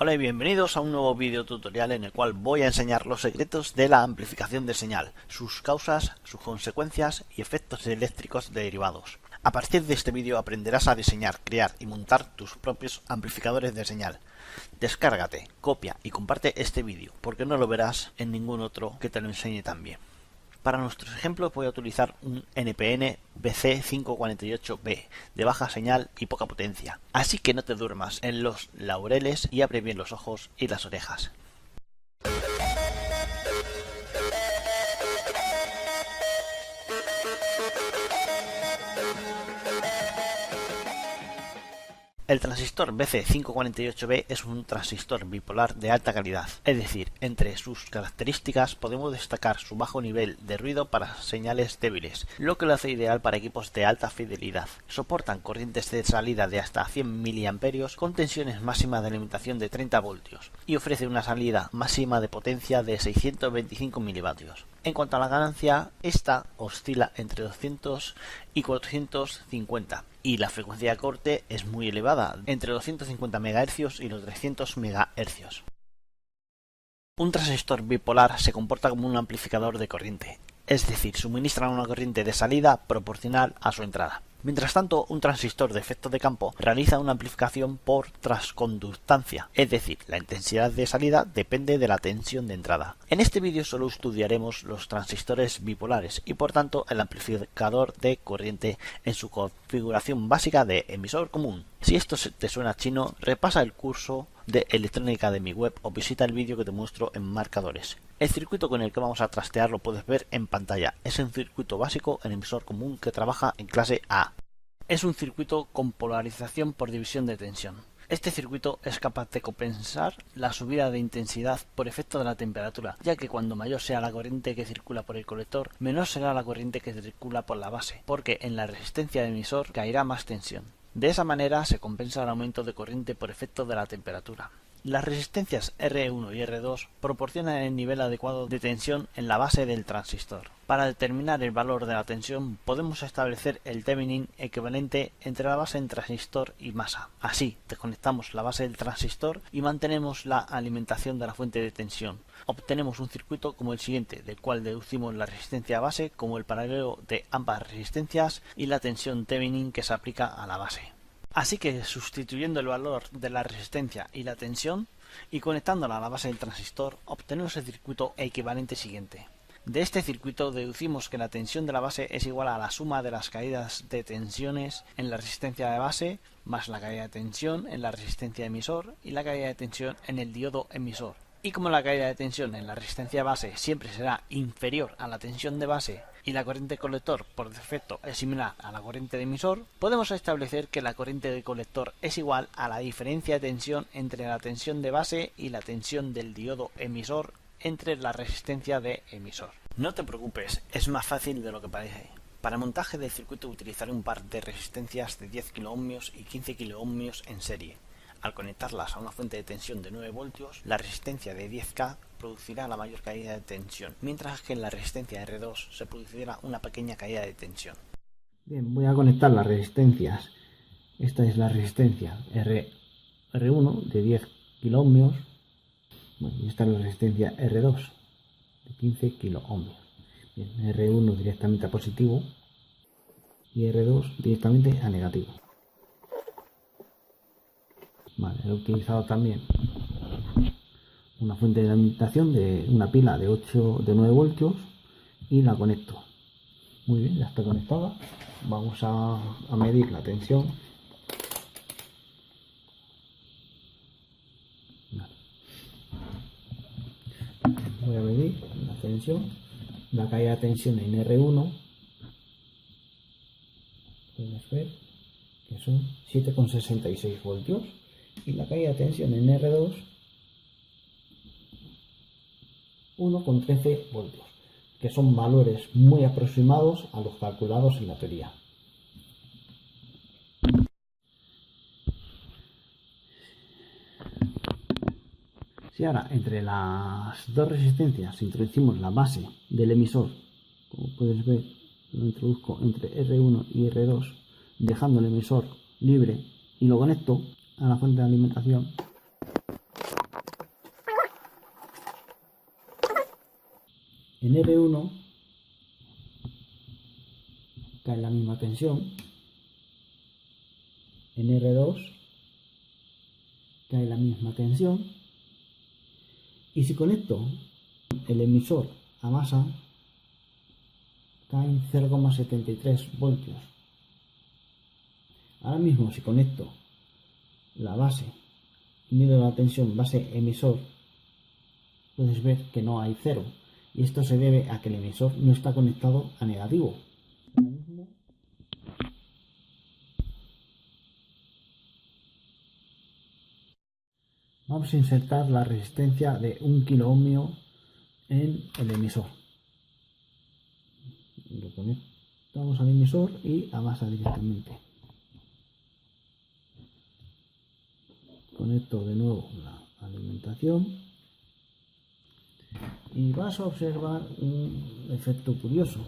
Hola y bienvenidos a un nuevo vídeo tutorial en el cual voy a enseñar los secretos de la amplificación de señal, sus causas, sus consecuencias y efectos eléctricos derivados. A partir de este vídeo aprenderás a diseñar, crear y montar tus propios amplificadores de señal. Descárgate, copia y comparte este vídeo porque no lo verás en ningún otro que te lo enseñe tan bien. Para nuestros ejemplos voy a utilizar un NPN BC548B de baja señal y poca potencia, así que no te duermas en los laureles y abre bien los ojos y las orejas. El transistor BC548B es un transistor bipolar de alta calidad, es decir, entre sus características podemos destacar su bajo nivel de ruido para señales débiles, lo que lo hace ideal para equipos de alta fidelidad. Soportan corrientes de salida de hasta 100 mA con tensiones máximas de alimentación de 30 voltios y ofrece una salida máxima de potencia de 625 mV. En cuanto a la ganancia, esta oscila entre 200 y 450 y la frecuencia de corte es muy elevada, entre los 150 MHz y los 300 MHz. Un transistor bipolar se comporta como un amplificador de corriente, es decir, suministra una corriente de salida proporcional a su entrada. Mientras tanto, un transistor de efecto de campo realiza una amplificación por transconductancia, es decir, la intensidad de salida depende de la tensión de entrada. En este vídeo solo estudiaremos los transistores bipolares y por tanto el amplificador de corriente en su configuración básica de emisor común. Si esto te suena chino, repasa el curso de electrónica de mi web o visita el vídeo que te muestro en marcadores. El circuito con el que vamos a trastear lo puedes ver en pantalla. Es un circuito básico en emisor común que trabaja en clase A. Es un circuito con polarización por división de tensión. Este circuito es capaz de compensar la subida de intensidad por efecto de la temperatura, ya que cuando mayor sea la corriente que circula por el colector, menor será la corriente que circula por la base, porque en la resistencia del emisor caerá más tensión. De esa manera se compensa el aumento de corriente por efecto de la temperatura. Las resistencias R1 y R2 proporcionan el nivel adecuado de tensión en la base del transistor. Para determinar el valor de la tensión podemos establecer el Thevenin equivalente entre la base del transistor y masa. Así, desconectamos la base del transistor y mantenemos la alimentación de la fuente de tensión. Obtenemos un circuito como el siguiente, del cual deducimos la resistencia base como el paralelo de ambas resistencias y la tensión Thevenin que se aplica a la base. Así que sustituyendo el valor de la resistencia y la tensión y conectándola a la base del transistor, obtenemos el circuito equivalente siguiente. De este circuito deducimos que la tensión de la base es igual a la suma de las caídas de tensiones en la resistencia de base más la caída de tensión en la resistencia emisor y la caída de tensión en el diodo emisor. Y como la caída de tensión en la resistencia base siempre será inferior a la tensión de base y la corriente colector por defecto es similar a la corriente de emisor, podemos establecer que la corriente de colector es igual a la diferencia de tensión entre la tensión de base y la tensión del diodo emisor entre la resistencia de emisor. No te preocupes, es más fácil de lo que parece. Para el montaje del circuito utilizaré un par de resistencias de 10 kΩ y 15 kΩ en serie. Al conectarlas a una fuente de tensión de 9 voltios, la resistencia de 10K producirá la mayor caída de tensión, mientras que en la resistencia R2 se producirá una pequeña caída de tensión. Bien, voy a conectar las resistencias. Esta es la resistencia R1 de 10 kΩ. Y esta es la resistencia R2 de 15 kΩ. Bien, R1 directamente a positivo y R2 directamente a negativo. Vale, he utilizado también una fuente de alimentación de una pila de 9 voltios y la conecto. Muy bien, ya está conectada. Vamos a medir la tensión. Vale. Voy a medir la tensión, la caída de tensión en R1. Puedes ver que son 7,66 voltios. Y la caída de tensión en R2 1,13 voltios, que son valores muy aproximados a los calculados en la teoría. Si ahora entre las dos resistencias introducimos la base del emisor, como puedes ver, lo introduzco entre R1 y R2, dejando el emisor libre y lo conecto a la fuente de alimentación, En R1 cae la misma tensión, en R2 cae la misma tensión, y si conecto el emisor a masa caen 0,73 voltios. Ahora mismo si conecto la base y mido la tensión base emisor, puedes ver que no hay cero, y esto se debe a que el emisor no está conectado a negativo. Vamos a insertar la resistencia de 1 kilo ohmio en el emisor. Lo conectamos al emisor y a masa directamente. Conecto de nuevo la alimentación y vas a observar un efecto curioso,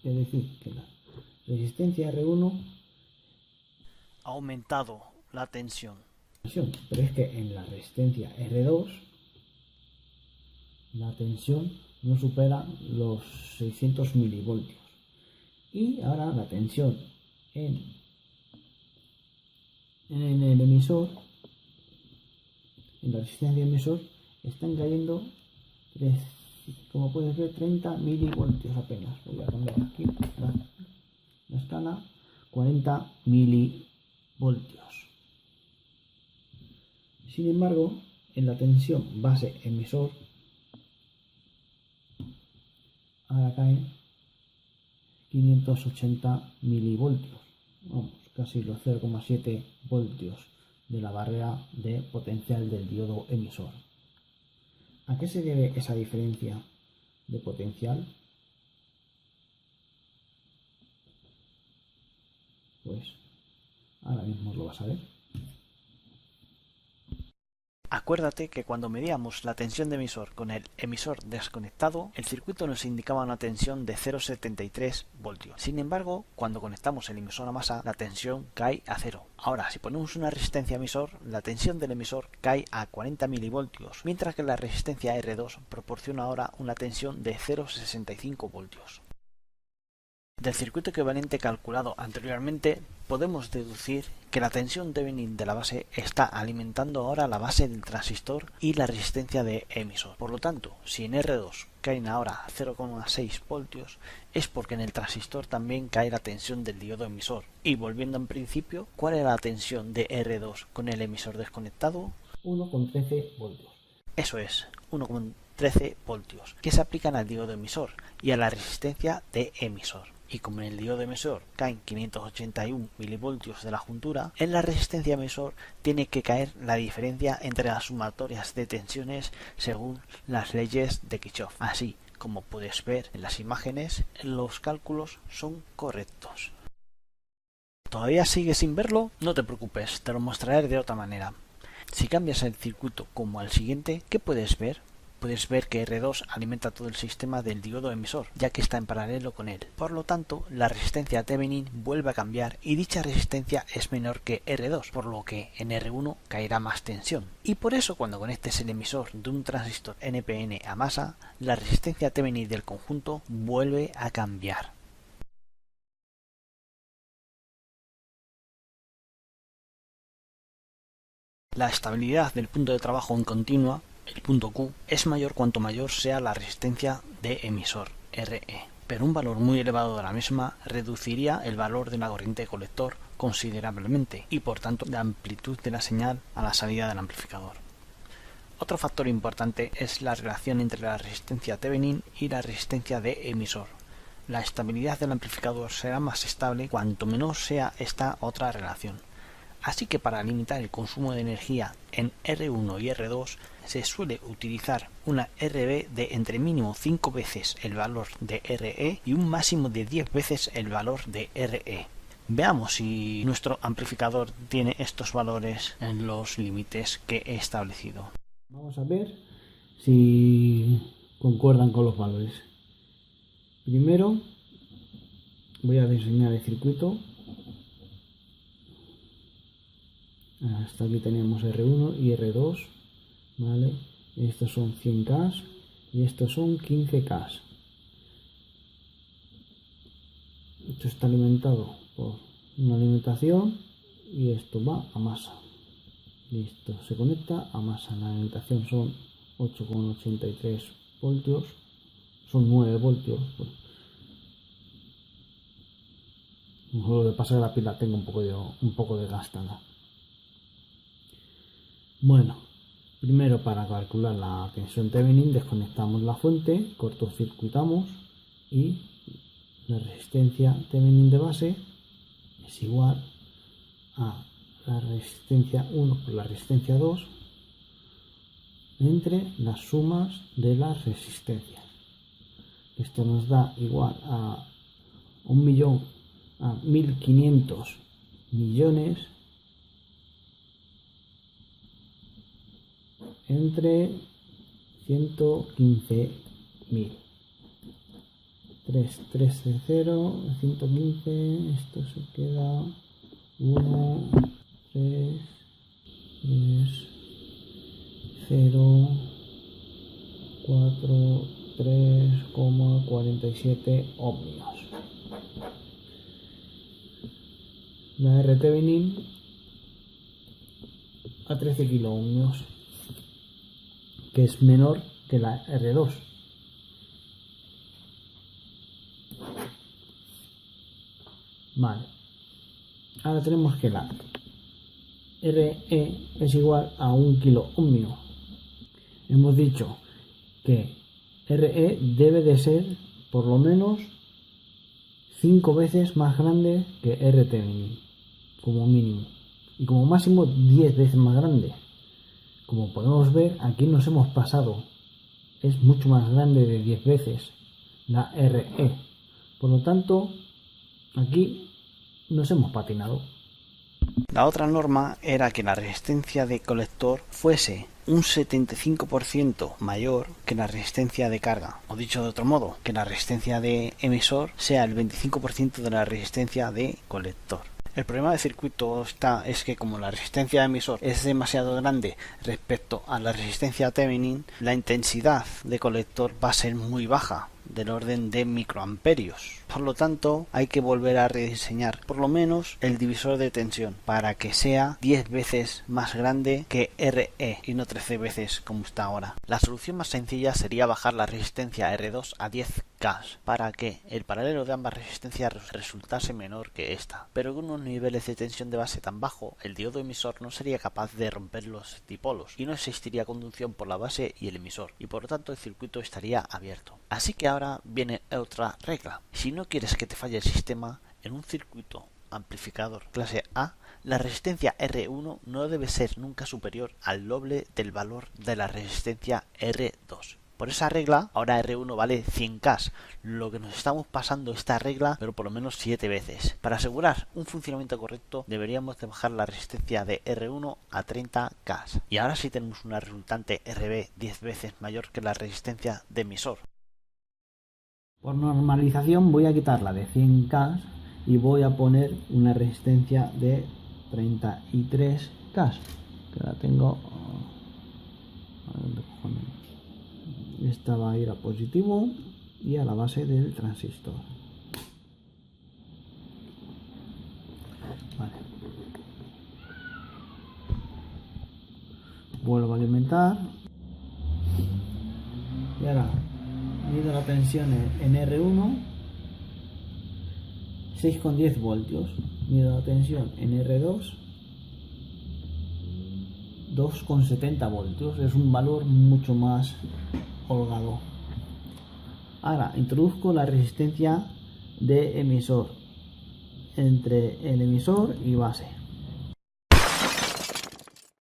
es decir, que la resistencia R1 Ha aumentado la tensión. pero es que en la resistencia R2 la tensión no supera los 600 milivoltios, y ahora la tensión en el emisor, en la resistencia emisor, están cayendo, como puedes ver, 30 milivoltios apenas. Voy a cambiar aquí la escala, 40 milivoltios. Sin embargo, en la tensión base emisor ahora caen 580 milivoltios, vamos, casi los 0,7 voltios de la barrera de potencial del diodo emisor. ¿A qué se debe esa diferencia de potencial? Pues ahora mismo lo vas a ver. Acuérdate que cuando medíamos la tensión de emisor con el emisor desconectado, el circuito nos indicaba una tensión de 0,73 voltios. Sin embargo, cuando conectamos el emisor a masa, la tensión cae a 0. Ahora, si ponemos una resistencia emisor, la tensión del emisor cae a 40 milivoltios, mientras que la resistencia R2 proporciona ahora una tensión de 0,65 voltios. Del circuito equivalente calculado anteriormente, podemos deducir que la tensión Thevenin de la base está alimentando ahora la base del transistor y la resistencia de emisor. Por lo tanto, si en R2 caen ahora 0,6 voltios, es porque en el transistor también cae la tensión del diodo emisor. Y volviendo en principio, ¿cuál era la tensión de R2 con el emisor desconectado? 1,13 voltios. Eso es, 1,13 voltios, que se aplican al diodo emisor y a la resistencia de emisor. Y como en el diodo emisor caen 581 milivoltios de la juntura, en la resistencia emisor tiene que caer la diferencia entre las sumatorias de tensiones según las leyes de Kirchhoff. Así como puedes ver en las imágenes, los cálculos son correctos. ¿Todavía sigues sin verlo? No te preocupes, te lo mostraré de otra manera. Si cambias el circuito como al siguiente, ¿qué puedes ver? Puedes ver que R2 alimenta todo el sistema del diodo emisor, ya que está en paralelo con él. Por lo tanto, la resistencia Thevenin vuelve a cambiar y dicha resistencia es menor que R2, por lo que en R1 caerá más tensión. Y por eso cuando conectes el emisor de un transistor NPN a masa, la resistencia Thevenin del conjunto vuelve a cambiar. La estabilidad del punto de trabajo en continua, el punto Q, es mayor cuanto mayor sea la resistencia de emisor, RE, pero un valor muy elevado de la misma reduciría el valor de la corriente colector considerablemente y por tanto la amplitud de la señal a la salida del amplificador. Otro factor importante es la relación entre la resistencia Thevenin y la resistencia de emisor. La estabilidad del amplificador será más estable cuanto menor sea esta otra relación. Así que para limitar el consumo de energía en R1 y R2 se suele utilizar una RB de entre mínimo 5 veces el valor de RE y un máximo de 10 veces el valor de RE. Veamos si nuestro amplificador tiene estos valores en los límites que he establecido. Vamos a ver si concuerdan con los valores. Primero voy a diseñar el circuito. Hasta aquí tenemos R1 y R2, ¿vale? Estos son 100K y estos son 15K. Esto está alimentado por una alimentación y esto va a masa. Listo, se conecta a masa. La alimentación son 8,83 voltios, son 9 voltios. Lo que pasa es que la pila tengo un poco desgastada. Bueno, primero para calcular la tensión Thevenin desconectamos la fuente, cortocircuitamos y la resistencia Thevenin de base es igual a la resistencia 1 por la resistencia 2 entre las sumas de las resistencias. Esto nos da igual a 1.500 millones entre 115.000. 3 de 0, 115, esto se queda 1, 3, 0, 4, 3,47 ohmios. La R Thevenin a 13 kiloohmios, que es menor que la R2. Vale, ahora tenemos que la RE es igual a 1 kiloohmio. Hemos dicho que RE debe de ser por lo menos 5 veces más grande que R Thevenin, como mínimo, y como máximo 10 veces más grande. Como podemos ver, aquí nos hemos pasado, es mucho más grande de 10 veces la RE, por lo tanto aquí nos hemos patinado. La otra norma era que la resistencia de colector fuese un 75% mayor que la resistencia de carga, o dicho de otro modo, que la resistencia de emisor sea el 25% de la resistencia de colector. El problema del circuito es que como la resistencia de emisor es demasiado grande respecto a la resistencia Thevenin, la intensidad de colector va a ser muy baja, del orden de microamperios. Por lo tanto, hay que volver a rediseñar por lo menos el divisor de tensión para que sea 10 veces más grande que RE y no 13 veces como está ahora. La solución más sencilla sería bajar la resistencia R2 a 10K para que el paralelo de ambas resistencias resultase menor que esta. Pero con unos niveles de tensión de base tan bajo, el diodo emisor no sería capaz de romper los dipolos y no existiría conducción por la base y el emisor, y por lo tanto el circuito estaría abierto. Así que ahora viene otra regla. Si no quieres que te falle el sistema, en un circuito amplificador clase A, la resistencia R1 no debe ser nunca superior al doble del valor de la resistencia R2. Por esa regla, ahora R1 vale 100K, lo que nos estamos pasando esta regla, pero por lo menos 7 veces. Para asegurar un funcionamiento correcto, deberíamos de bajar la resistencia de R1 a 30K. Y ahora sí tenemos una resultante RB 10 veces mayor que la resistencia de emisor. Por normalización voy a quitarla de 100K y voy a poner una resistencia de 33K, que la tengo. Esta va a ir a positivo y a la base del transistor. Vale. Vuelvo a alimentar y ahora mido la tensión en R1, 6,10 voltios. Mido la tensión en R2, 2,70 voltios. Es un valor mucho más holgado. Ahora introduzco la resistencia de emisor entre el emisor y base.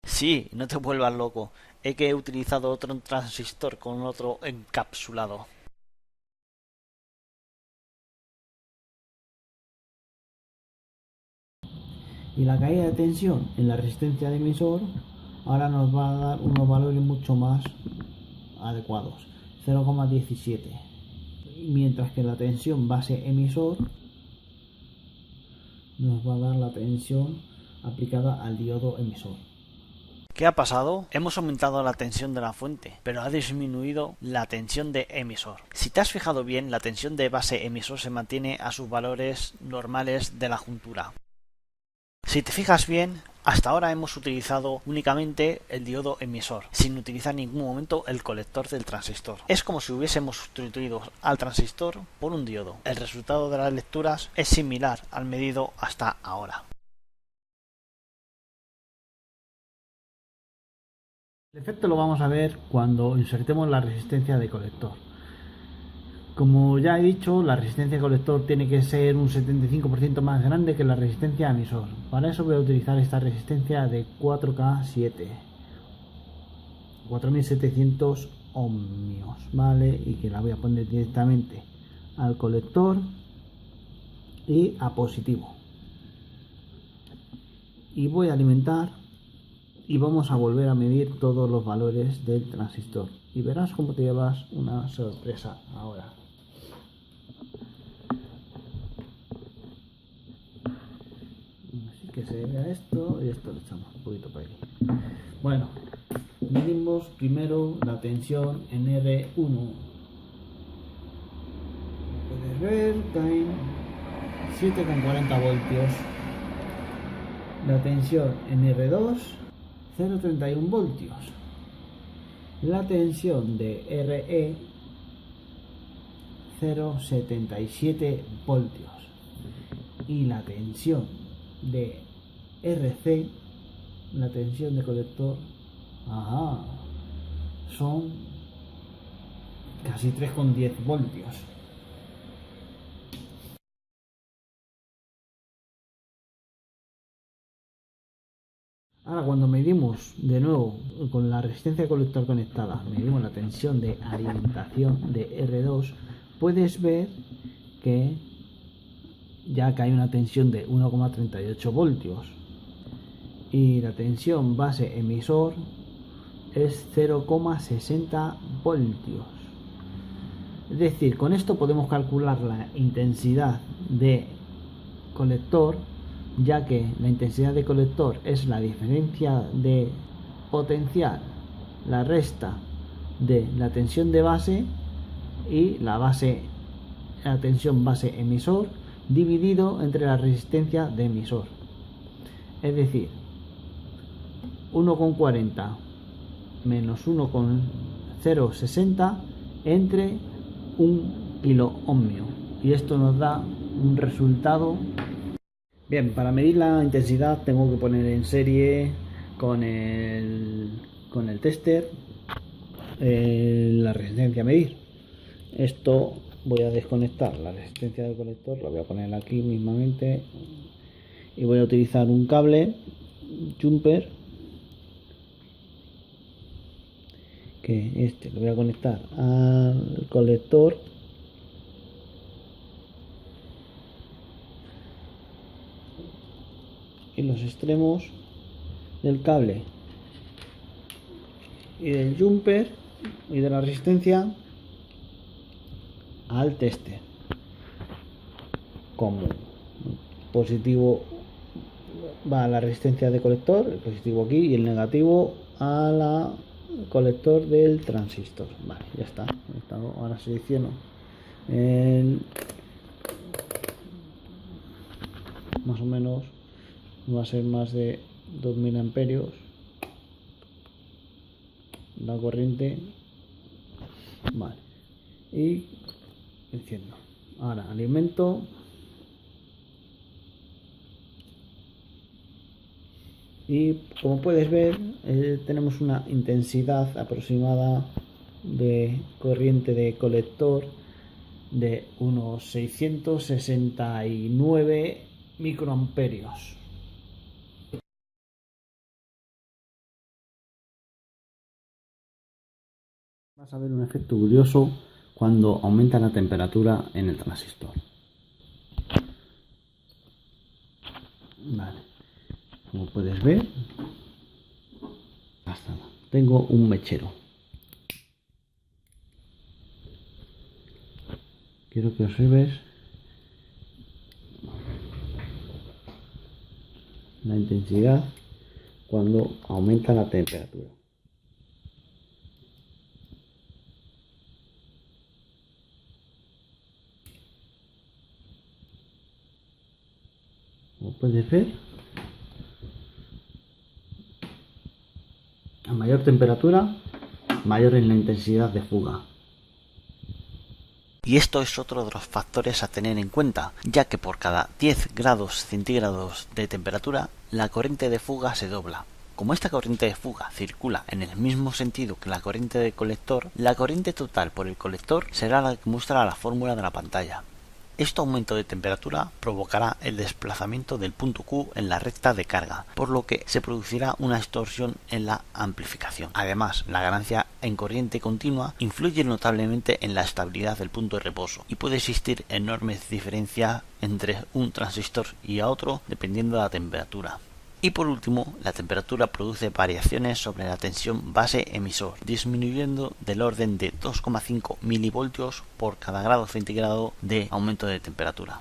Sí, no te vuelvas loco. Es que he utilizado otro transistor con otro encapsulado. Y la caída de tensión en la resistencia de emisor ahora nos va a dar unos valores mucho más adecuados, 0,17, mientras que la tensión base emisor nos va a dar la tensión aplicada al diodo emisor. ¿Qué ha pasado? Hemos aumentado la tensión de la fuente, pero ha disminuido la tensión de emisor. Si te has fijado bien, la tensión de base emisor se mantiene a sus valores normales de la juntura. Si te fijas bien, hasta ahora hemos utilizado únicamente el diodo emisor, sin utilizar en ningún momento el colector del transistor. Es como si hubiésemos sustituido al transistor por un diodo. El resultado de las lecturas es similar al medido hasta ahora. El efecto lo vamos a ver cuando insertemos la resistencia de colector. Como ya he dicho, la resistencia de colector tiene que ser un 75% más grande que la resistencia de emisor. Para eso voy a utilizar esta resistencia de 4K7, 4700 ohmios, ¿vale? Y que la voy a poner directamente al colector y a positivo. Y voy a alimentar y vamos a volver a medir todos los valores del transistor. Y verás cómo te llevas una sorpresa ahora. Así que se vea esto y esto lo echamos un poquito para aquí. Bueno, medimos primero la tensión en R1. Puedes ver, time 7,40 voltios. La tensión en R2, 0,31 voltios. La tensión de RE, 0,77 voltios. Y la tensión de RC, la tensión de colector, son casi 3,10 voltios. Ahora cuando medimos de nuevo con la resistencia de colector conectada, medimos la tensión de alimentación de R2, puedes ver que ya que hay una tensión de 1,38 voltios y la tensión base emisor es 0,60 voltios. Es decir, con esto podemos calcular la intensidad de colector, ya que la intensidad de colector es la diferencia de potencial, la resta de la tensión de base y la tensión base emisor dividido entre la resistencia de emisor. Es decir, 1,40 menos 1,060 entre 1 kilo ohmio. Y esto nos da un resultado. Bien, para medir la intensidad tengo que poner en serie con el tester la resistencia a medir. Esto voy a desconectar la resistencia del colector, la voy a poner aquí mismamente y voy a utilizar un cable jumper, que lo voy a conectar al colector y los extremos del cable y del jumper y de la resistencia al tester. Como positivo va a la resistencia de colector, el positivo aquí, y el negativo a la colector del transistor. Vale, ya está. Ahora selecciono más o menos va a ser más de 2000 amperios la corriente. Vale, y enciendo. Ahora alimento y como puedes ver tenemos una intensidad aproximada de corriente de colector de unos 669 microamperios. Vas a ver un efecto curioso cuando aumenta la temperatura en el transistor. Vale, como puedes ver, tengo un mechero. Quiero que observes la intensidad cuando aumenta la temperatura. Como puedes ver, a mayor temperatura, mayor es la intensidad de fuga. Y esto es otro de los factores a tener en cuenta, ya que por cada 10 grados centígrados de temperatura, la corriente de fuga se dobla. Como esta corriente de fuga circula en el mismo sentido que la corriente del colector, la corriente total por el colector será la que muestra la fórmula de la pantalla. Este aumento de temperatura provocará el desplazamiento del punto Q en la recta de carga, por lo que se producirá una distorsión en la amplificación. Además, la ganancia en corriente continua influye notablemente en la estabilidad del punto de reposo y puede existir enormes diferencias entre un transistor y a otro dependiendo de la temperatura. Y por último, la temperatura produce variaciones sobre la tensión base-emisor, disminuyendo del orden de 2,5 milivoltios por cada grado centígrado de aumento de temperatura.